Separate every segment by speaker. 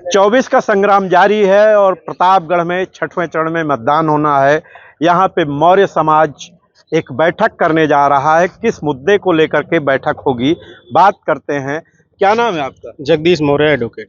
Speaker 1: 24 का संग्राम जारी है और प्रतापगढ़ में 6वें चरण में मतदान होना है। यहाँ पे मौर्य समाज एक बैठक करने जा रहा है। किस मुद्दे को लेकर के बैठक होगी, बात करते हैं। क्या नाम है आपका?
Speaker 2: जगदीश मौर्य एडवोकेट।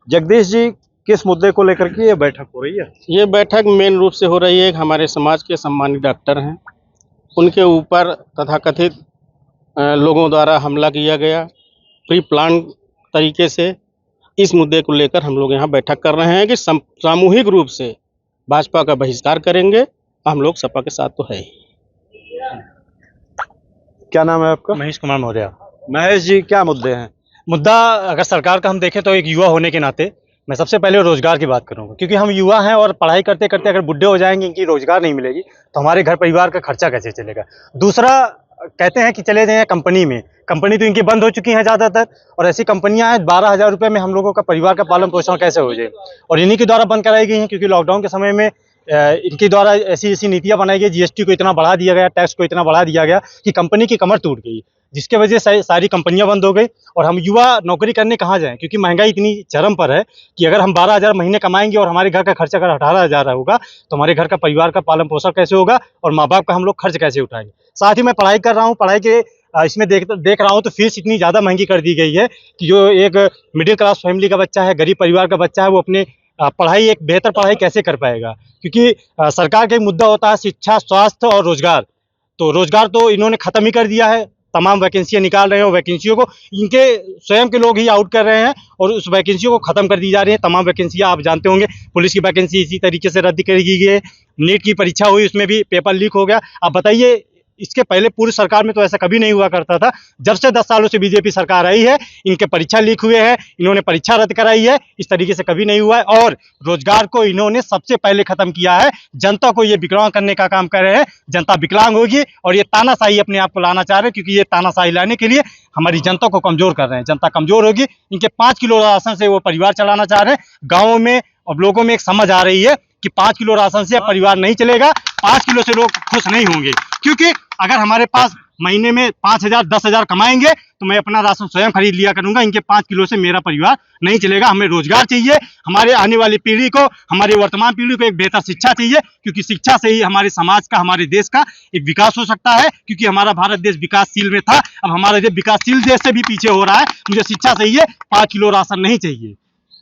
Speaker 1: जगदीश जी, किस मुद्दे को लेकर के ये बैठक हो रही है?
Speaker 2: ये बैठक मेन रूप से हो रही है, हमारे समाज के सम्मानित डॉक्टर हैं, उनके ऊपर तथाकथित लोगों द्वारा हमला किया गया प्री प्लान तरीके से। इस मुद्दे को लेकर हम लोग यहाँ बैठक कर रहे हैं कि सामूहिक रूप से भाजपा का बहिष्कार करेंगे। हम लोग सपा के साथ तो है ही।
Speaker 1: क्या नाम है आपका?
Speaker 3: महेश कुमार मौर्य।
Speaker 1: महेश जी, क्या मुद्दे हैं?
Speaker 3: मुद्दा अगर सरकार का हम देखें तो एक युवा होने के नाते मैं सबसे पहले रोजगार की बात करूंगा, क्योंकि हम युवा हैं और पढ़ाई करते करते अगर बुढ़े हो जाएंगे, इनकी रोजगार नहीं मिलेगी तो हमारे घर परिवार का खर्चा कैसे चलेगा। दूसरा, कहते हैं कि चले जाएं कंपनी में, कंपनी तो इनकी बंद हो चुकी हैं ज़्यादातर, और ऐसी कंपनियां हैं 12,000 रुपये में हम लोगों का परिवार का पालन पोषण कैसे हो जाए, और इन्हीं के द्वारा बंद कराई गई हैं। क्योंकि लॉकडाउन के समय में इनके द्वारा ऐसी ऐसी नीतियां बनाई गई, जीएसटी को इतना बढ़ा दिया गया, टैक्स को इतना बढ़ा दिया गया कि कंपनी की कमर टूट गई, जिसके वजह से सारी कंपनियां बंद हो गई। और हम युवा नौकरी करने कहाँ जाएं, क्योंकि महंगाई इतनी चरम पर है कि अगर हम 12,000 महीने कमाएंगे और हमारे घर का खर्च अगर 18,000 होगा तो हमारे घर का परिवार का पालन पोषण कैसे होगा और माँ बाप का हम लोग खर्च कैसे उठाएंगे। साथ ही मैं पढ़ाई कर रहा हूँ, पढ़ाई के इसमें देख रहा हूँ तो फीस इतनी ज़्यादा महंगी कर दी गई है कि जो एक मिडिल क्लास फैमिली का बच्चा है, गरीब परिवार का बच्चा है, वो अपने पढ़ाई, एक बेहतर पढ़ाई कैसे कर पाएगा। क्योंकि सरकार का एक मुद्दा होता है शिक्षा, स्वास्थ्य और रोजगार। तो रोजगार तो इन्होंने ख़त्म ही कर दिया है, तमाम वैकेंसियां निकाल रहे हैं और वैकेंसियों को इनके स्वयं के लोग ही आउट कर रहे हैं और उस वैकेंसियों को ख़त्म कर दी जा रही है। तमाम वैकेंसियां आप जानते होंगे, पुलिस की वैकेंसी इसी तरीके से रद्द कर दी गई है। नीट की परीक्षा हुई, उसमें भी पेपर लीक हो गया। आप बताइए, इसके पहले पूरी सरकार में तो ऐसा कभी नहीं हुआ करता था। जब से 10 सालों से बीजेपी सरकार आई है, इनके परीक्षा लीक हुए हैं, इन्होंने परीक्षा रद्द कराई है, इस तरीके से कभी नहीं हुआ है। और रोजगार को इन्होंने सबसे पहले खत्म किया है। जनता को ये विकलांग करने का काम कर रहे हैं। जनता विकलांग होगी और ये तानाशाही अपने आप को लाना चाह रहे हैं, क्योंकि ये तानाशाही लाने के लिए हमारी जनता को कमजोर कर रहे हैं। जनता कमजोर होगी, इनके 5 किलो राशन से वो परिवार चलाना चाह रहे हैं। गाँवों में और लोगों में एक समझ आ रही है कि 5 किलो राशन से परिवार नहीं चलेगा, 5 किलो से लोग खुश नहीं होंगे। क्योंकि अगर हमारे पास महीने में 5,000 10,000 कमाएंगे तो मैं अपना राशन स्वयं खरीद लिया करूंगा। इनके 5 किलो से मेरा परिवार नहीं चलेगा। हमें रोजगार चाहिए, हमारे आने वाली पीढ़ी को, हमारी वर्तमान पीढ़ी को एक बेहतर शिक्षा चाहिए, क्योंकि शिक्षा से ही हमारे समाज का, हमारे देश का एक विकास हो सकता है। क्योंकि हमारा भारत देश विकासशील में था, अब हमारा देश विकासशील देश से भी पीछे हो रहा है। मुझे शिक्षा चाहिए, 5 किलो राशन नहीं चाहिए।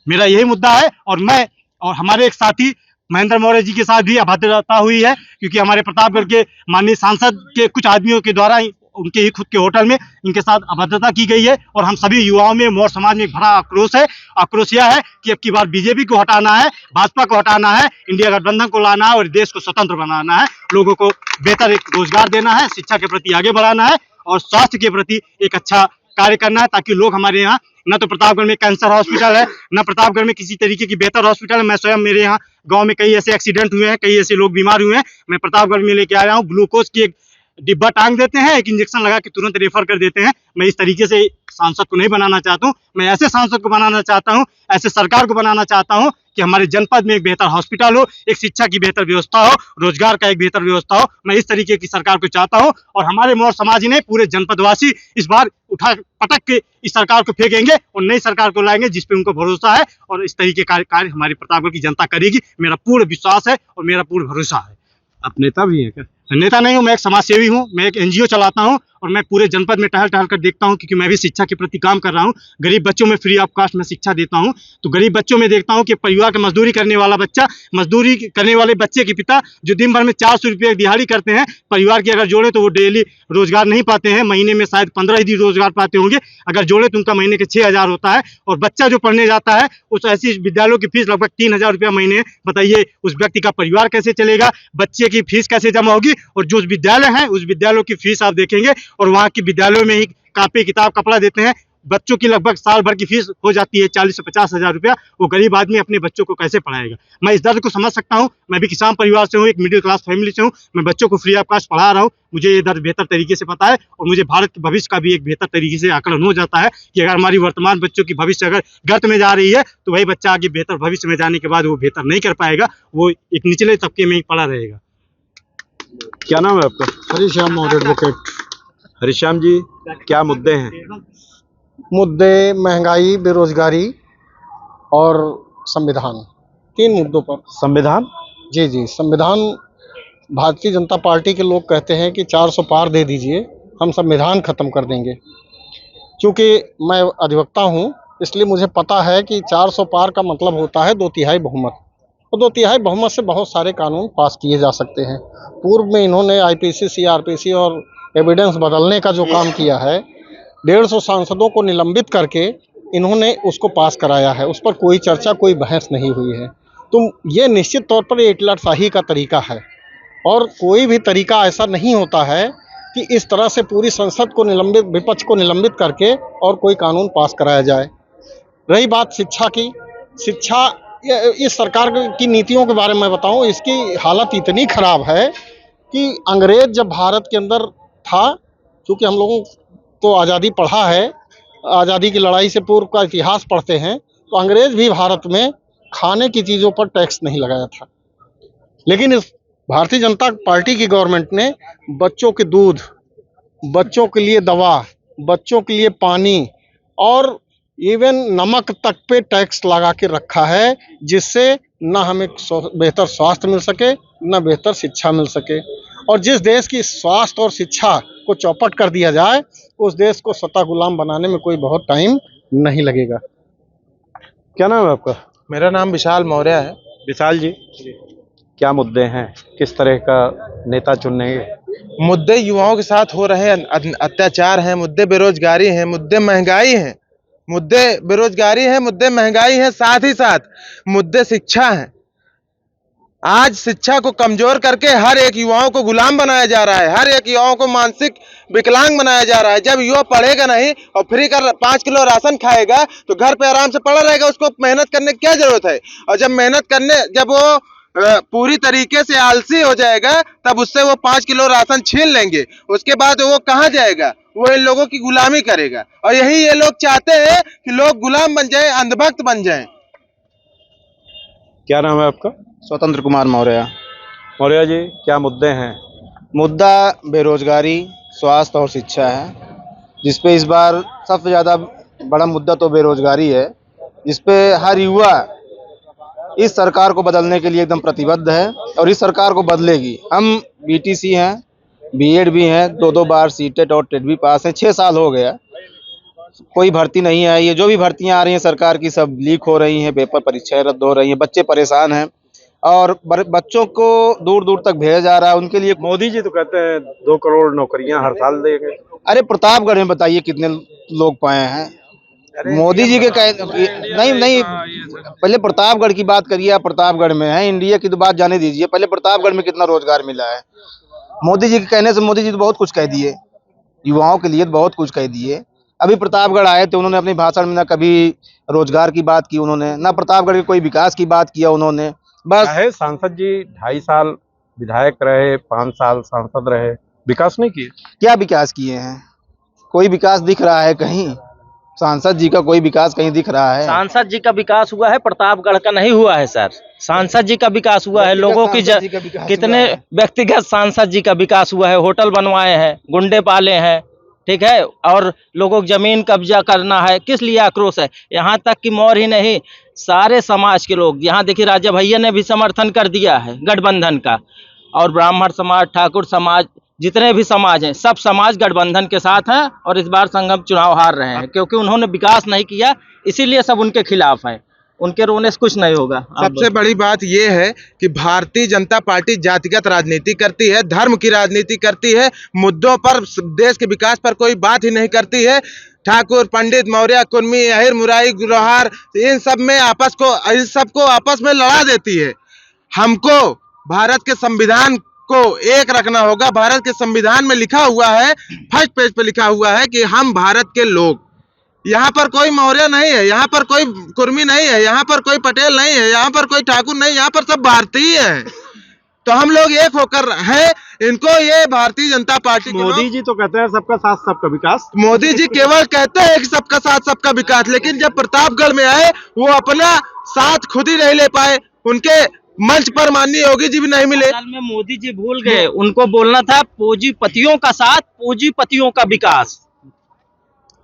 Speaker 3: मेरा यही मुद्दा है। और हमारे एक साथी महेंद्र मौर्य जी के साथ भी अभद्रता हुई है, क्योंकि हमारे प्रतापगढ़ के माननीय सांसद के कुछ आदमियों के द्वारा उनके ही खुद के होटल में इनके साथ अभद्रता की गई है। और हम सभी युवाओं में, मौर्य समाज में एक बड़ा आक्रोश है। आक्रोश यह है कि अब की बार बीजेपी को हटाना है, भाजपा को हटाना है, इंडिया गठबंधन को लाना है और देश को स्वतंत्र बनाना है। लोगों को बेहतर एक रोजगार देना है, शिक्षा के प्रति आगे बढ़ाना है और स्वास्थ्य के प्रति एक अच्छा कार्य करना है, ताकि लोग हमारे यहाँ, न तो प्रतापगढ़ में कैंसर हॉस्पिटल है, न प्रतापगढ़ में किसी तरीके की बेहतर हॉस्पिटल है। मैं स्वयं, मेरे यहाँ गांव में कई ऐसे एक्सीडेंट हुए हैं, कई ऐसे लोग बीमार हुए हैं, मैं प्रतापगढ़ में लेके आया हूँ। ग्लूकोज की एक डिब्बा टांग देते हैं, एक इंजेक्शन लगा के तुरंत रेफर कर देते हैं। मैं इस तरीके से सांसद को नहीं बनाना चाहता हूँ। मैं ऐसे सांसद को बनाना चाहता हूँ, ऐसे सरकार को बनाना चाहता हूँ कि हमारे जनपद में एक बेहतर हॉस्पिटल हो, एक शिक्षा की बेहतर व्यवस्था हो, रोजगार का एक बेहतर व्यवस्था हो। मैं इस तरीके की सरकार को चाहता हूँ और हमारे मौर्य समाज ने, पूरे जनपदवासी इस बार उठा पटक के इस सरकार को फेंकेंगे और नई सरकार को लाएंगे जिस पे उनको भरोसा है। और इस तरीके का कार्य हमारी प्रतापगढ़ की जनता करेगी, मेरा पूर्ण विश्वास है और मेरा पूर्ण भरोसा है।
Speaker 1: आप नेता भी हैं क्या?
Speaker 3: नेता नहीं हूँ, मैं एक समाज सेवी हूँ। मैं एक एनजीओ चलाता हूँ और मैं पूरे जनपद में टहल टहल कर देखता हूँ, क्योंकि मैं भी शिक्षा के प्रति काम कर रहा हूँ। गरीब बच्चों में फ्री ऑफ कास्ट में शिक्षा देता हूँ। तो गरीब बच्चों में देखता हूँ कि परिवार का मजदूरी करने वाला बच्चा, मजदूरी करने वाले बच्चे के पिता जो दिन भर में 400 रुपये दिहाड़ी करते हैं, परिवार की अगर जोड़े तो वो डेली रोजगार नहीं पाते हैं। महीने में शायद 15 ही दिन रोजगार पाते होंगे। अगर जोड़े तो उनका महीने के 6,000 होता है। और बच्चा जो पढ़ने जाता है, उस ऐसी विद्यालयों की फीस लगभग 3,000 रुपया महीने। बताइए उस व्यक्ति का परिवार कैसे चलेगा, बच्चे की फीस कैसे जमा होगी। और जो विद्यालय हैं, उस विद्यालयों की फीस आप देखेंगे और वहाँ की विद्यालयों में ही कापी किताब कपड़ा देते हैं। बच्चों की लगभग साल भर की फीस हो जाती है 40 से 50,000 रुपया। वो गरीब आदमी अपने बच्चों को कैसे पढ़ाएगा। मैं इस दर्द को समझ सकता हूँ। मैं भी किसान परिवार से हूँ, एक मिडिल क्लास फैमिली से हूँ। मैं बच्चों को फ्री ऑफ कास्ट पढ़ा रहा हूँ। मुझे ये दर्द बेहतर तरीके से पता है और मुझे भारत के भविष्य का भी एक बेहतर तरीके से आकलन हो जाता है कि अगर हमारी वर्तमान बच्चों की भविष्य अगर गर्त में जा रही है तो वही बच्चा आगे बेहतर भविष्य में जाने के बाद वो बेहतर नहीं कर पाएगा, वो एक निचले तबके में ही पड़ा रहेगा।
Speaker 1: क्या नाम है आपका?
Speaker 4: हरिश्याम मौर्य एडवोकेट।
Speaker 1: हरिश्याम जी, क्या मुद्दे हैं?
Speaker 4: मुद्दे महंगाई, बेरोजगारी और संविधान, 3 मुद्दों पर।
Speaker 1: संविधान।
Speaker 4: जी जी, संविधान। भारतीय जनता पार्टी के लोग कहते हैं कि 400 पार दे दीजिए, हम संविधान खत्म कर देंगे। क्योंकि मैं अधिवक्ता हूँ, इसलिए मुझे पता है कि 400 पार का मतलब होता है 2/3 बहुमत। तो 2/3 बहुमत से बहुत सारे कानून पास किए जा सकते हैं। पूर्व में इन्होंने आईपीसी, सीआरपीसी और एविडेंस बदलने का जो काम किया है, 150 सांसदों को निलंबित करके इन्होंने उसको पास कराया है। उस पर कोई चर्चा, कोई बहस नहीं हुई है। तो ये निश्चित तौर पर इटलटशाही का तरीका है, और कोई भी तरीका ऐसा नहीं होता है कि इस तरह से पूरी संसद को निलंबित, विपक्ष को निलंबित करके और कोई कानून पास कराया जाए। रही बात शिक्षा की, शिक्षा, इस सरकार की नीतियों के बारे में बताऊं, इसकी हालत इतनी खराब है कि अंग्रेज जब भारत के अंदर था, क्योंकि हम लोगों तो आज़ादी पढ़ा है, आज़ादी की लड़ाई से पूर्व का इतिहास पढ़ते हैं, तो अंग्रेज भी भारत में खाने की चीज़ों पर टैक्स नहीं लगाया था। लेकिन इस भारतीय जनता पार्टी की गवर्नमेंट ने बच्चों के दूध, बच्चों के लिए दवा, बच्चों के लिए पानी और इवन नमक तक पे टैक्स लगा के रखा है, जिससे न हमें बेहतर स्वास्थ्य मिल सके, न बेहतर शिक्षा मिल सके। और जिस देश की स्वास्थ्य और शिक्षा को चौपट कर दिया जाए, उस देश को सत्ता गुलाम बनाने में कोई बहुत टाइम नहीं लगेगा।
Speaker 1: क्या नाम है आपका?
Speaker 5: मेरा नाम विशाल मौर्य है।
Speaker 1: विशाल जी, क्या मुद्दे हैं, किस तरह का नेता चुनेंगे?
Speaker 5: मुद्दे युवाओं के साथ हो रहे अत्याचार हैं, मुद्दे बेरोजगारी हैं, मुद्दे महंगाई हैं, मुद्दे बेरोजगारी हैं, मुद्दे महंगाई हैं, साथ ही साथ मुद्दे शिक्षा हैं। आज शिक्षा को कमजोर करके हर एक युवाओं को गुलाम बनाया जा रहा है, हर एक युवाओं को मानसिक विकलांग बनाया जा रहा है। जब युवा पढ़ेगा नहीं और फ्री का 5 किलो राशन खाएगा तो घर पे आराम से पड़ा रहेगा, उसको मेहनत करने की क्या जरूरत है। और जब वो पूरी तरीके से आलसी हो जाएगा, तब उससे वो 5 किलो राशन छीन लेंगे। उसके बाद वो कहाँ जाएगा? वो इन लोगों की गुलामी करेगा। और यही ये लोग चाहते हैं कि लोग गुलाम बन जाए, अंधभक्त बन जाए।
Speaker 1: क्या नाम है आपका?
Speaker 6: स्वतंत्र कुमार मौर्य।
Speaker 1: मौर्य जी, क्या मुद्दे हैं?
Speaker 6: मुद्दा बेरोजगारी, स्वास्थ्य और शिक्षा है, जिसपे इस बार सबसे ज़्यादा बड़ा मुद्दा तो बेरोजगारी है, जिसपे हर युवा इस सरकार को बदलने के लिए एकदम प्रतिबद्ध है और इस सरकार को बदलेगी। हम बीटीसी हैं, बीएड भी हैं, 2-2 बार सीटेट और टेट भी पास हैं, 6 साल हो गया, कोई भर्ती नहीं आई है। जो भी भर्तियां आ रही हैं सरकार की, सब लीक हो रही हैं, पेपर परीक्षाएं रद्द हो रही हैं, बच्चे परेशान हैं और बच्चों को दूर दूर तक भेजा जा रहा है। उनके लिए
Speaker 1: मोदी जी तो कहते हैं 2 करोड़ नौकरियां हर साल देंगे।
Speaker 6: अरे प्रतापगढ़ में बताइए कितने लोग पाए हैं? मोदी जी के नहीं, पहले प्रतापगढ़ की बात करिए। आप प्रतापगढ़ में हैं, इंडिया की तो बात जाने दीजिए, पहले प्रतापगढ़ में कितना रोजगार मिला है? मोदी जी के कहने से मोदी जी तो बहुत कुछ कह दिए, युवाओं के लिए बहुत कुछ कह दिए। अभी प्रतापगढ़ आए थे, उन्होंने अपने भाषण में ना कभी रोजगार की बात की उन्होंने, ना प्रतापगढ़ के कोई विकास की बात किया उन्होंने। बस
Speaker 1: सांसद जी 2.5 साल विधायक रहे, 5 साल सांसद रहे, विकास नहीं किए।
Speaker 6: क्या विकास किए हैं? कोई विकास दिख रहा है कहीं? सांसद जी का कोई विकास कहीं दिख रहा है?
Speaker 7: सांसद जी का विकास हुआ है, प्रतापगढ़ का नहीं हुआ है सर। सांसद जी का विकास हुआ है, लोगों की कितने व्यक्तिगत सांसद जी का विकास हुआ है, होटल बनवाए हैं, गुंडे पाले हैं, ठीक है, और लोगों की जमीन कब्जा करना है। किस लिए आक्रोश है? यहाँ तक कि मौर्य ही नहीं, सारे समाज के लोग, यहाँ देखिए राजा भैया ने भी समर्थन कर दिया है गठबंधन का, और ब्राह्मण समाज, ठाकुर समाज, जितने भी समाज हैं, सब समाज गठबंधन के साथ हैं और इस बार संगम चुनाव हार रहे हैं, क्योंकि उन्होंने विकास नहीं किया, इसीलिए सब उनके खिलाफ है। उनके रोने से कुछ नहीं होगा।
Speaker 5: सबसे बड़ी बात यह है कि भारतीय जनता पार्टी जातिगत राजनीति करती है, धर्म की राजनीति करती है, मुद्दों पर, देश के विकास पर कोई बात ही नहीं करती है। ठाकुर, पंडित, मौर्य, कुर्मी, अहिर, मुरारी, गुरहार, इन सबको आपस में लड़ा देती है। हमको भारत के संविधान को एक रखना होगा। भारत के संविधान में लिखा हुआ है, फर्स्ट पेज पे लिखा हुआ है कि हम भारत के लोग, यहाँ पर कोई मौर्य नहीं है, यहाँ पर कोई कुर्मी नहीं है, यहाँ पर कोई पटेल नहीं है, यहाँ पर कोई ठाकुर नहीं, यहाँ पर सब भारतीय हैं। तो हम लोग एक होकर हैं। इनको ये भारतीय जनता पार्टी,
Speaker 1: मोदी जी तो कहते हैं सबका साथ सबका विकास।
Speaker 5: मोदी जी केवल कहते हैं कि सबका साथ सबका विकास, लेकिन जब प्रतापगढ़ में आए वो अपना साथ खुद ही नहीं ले पाए। उनके मंच पर माननीय योगी जी भी नहीं मिले।
Speaker 7: में मोदी जी भूल गए, उनको बोलना था पूंजीपतियों का साथ, पूंजीपतियों का विकास।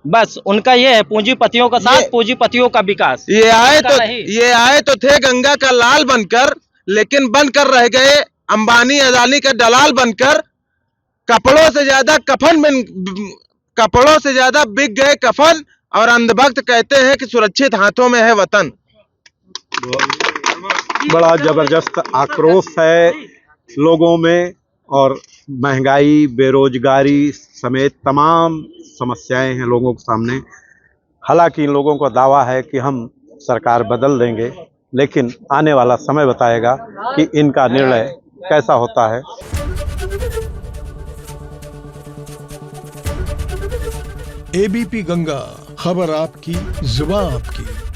Speaker 7: बस उनका ये है पूंजीपतियों का साथ, पूंजीपतियों का विकास।
Speaker 5: ये
Speaker 7: उनका नहीं।
Speaker 5: आए तो थे गंगा का लाल बनकर, लेकिन बनकर रह गए अंबानी अदानी का दलाल बनकर। कपड़ों से ज्यादा बिक गए कफन, और अंधभक्त कहते हैं कि सुरक्षित हाथों में है वतन।
Speaker 1: बड़ा जबरदस्त आक्रोश है लोगों में, और महंगाई, बेरोजगारी समेत तमाम समस्याएं हैं लोगों के सामने। हालांकि इन लोगों का दावा है कि हम सरकार बदल देंगे, लेकिन आने वाला समय बताएगा कि इनका निर्णय कैसा होता है।
Speaker 8: एबीपी गंगा, खबर आपकी, जुबान आपकी।